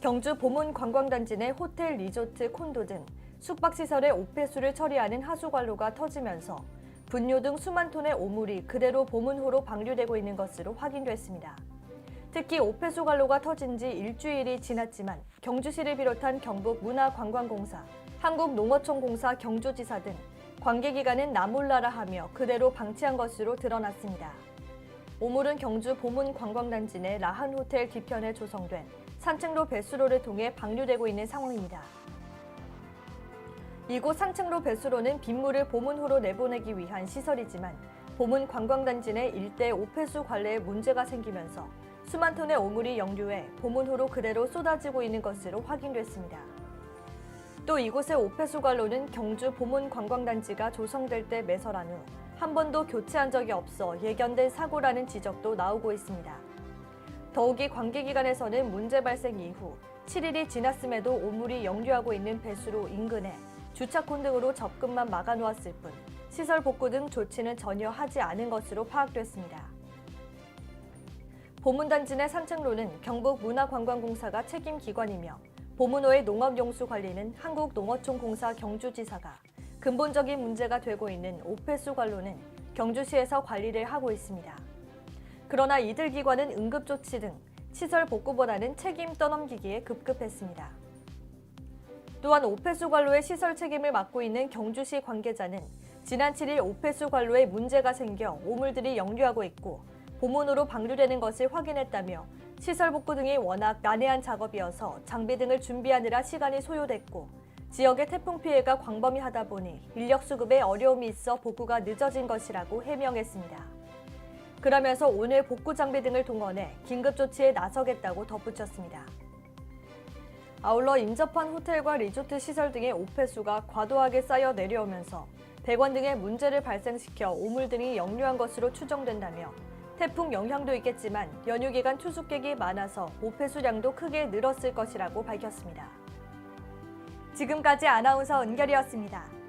경주 보문관광단지 내 호텔, 리조트, 콘도 등 숙박시설의 오폐수를 처리하는 하수관로가 터지면서 분뇨 등 수만 톤의 오물이 그대로 보문호로 방류되고 있는 것으로 확인됐습니다. 특히 오폐수관로가 터진 지 일주일이 지났지만 경주시를 비롯한 경북문화관광공사, 한국농어촌공사 경주지사 등 관계기관은 나몰라라 하며 그대로 방치한 것으로 드러났습니다. 오물은 경주 보문관광단지 내 라한호텔 뒤편에 조성된 산책로 배수로를 통해 방류되고 있는 상황입니다. 이곳 산책로 배수로는 빗물을 보문호로 내보내기 위한 시설이지만 보문관광단지 내 일대 오폐수 관리에 문제가 생기면서 수만 톤의 오물이 역류해 보문호로 그대로 쏟아지고 있는 것으로 확인됐습니다. 또 이곳의 오폐수 관로는 경주 보문관광단지가 조성될 때 매설한 후 한 번도 교체한 적이 없어 예견된 사고라는 지적도 나오고 있습니다. 더욱이 관계기관에서는 문제 발생 이후 7일이 지났음에도 오물이 역류하고 있는 배수로 인근에 주차콘 등으로 접근만 막아놓았을 뿐 시설 복구 등 조치는 전혀 하지 않은 것으로 파악됐습니다. 보문단지 내 산책로는 경북문화관광공사가 책임기관이며 보문호의 농업용수 관리는 한국농어촌공사 경주지사가 근본적인 문제가 되고 있는 오폐수 관로는 경주시에서 관리를 하고 있습니다. 그러나 이들 기관은 응급조치 등 시설 복구보다는 책임 떠넘기기에 급급했습니다. 또한 오폐수 관로의 시설 책임을 맡고 있는 경주시 관계자는 지난 7일 오폐수 관로에 문제가 생겨 오물들이 역류하고 있고 보문호로 방류되는 것을 확인했다며 시설 복구 등이 워낙 난해한 작업이어서 장비 등을 준비하느라 시간이 소요됐고 지역의 태풍 피해가 광범위하다 보니 인력 수급에 어려움이 있어 복구가 늦어진 것이라고 해명했습니다. 그러면서 오늘 복구 장비 등을 동원해 긴급 조치에 나서겠다고 덧붙였습니다. 아울러 인접한 호텔과 리조트 시설 등의 오폐수가 과도하게 쌓여 내려오면서 배관 등의 문제를 발생시켜 오물 등이 역류한 것으로 추정된다며 태풍 영향도 있겠지만 연휴 기간 투숙객이 많아서 오폐수량도 크게 늘었을 것이라고 밝혔습니다. 지금까지 아나운서 은결이었습니다.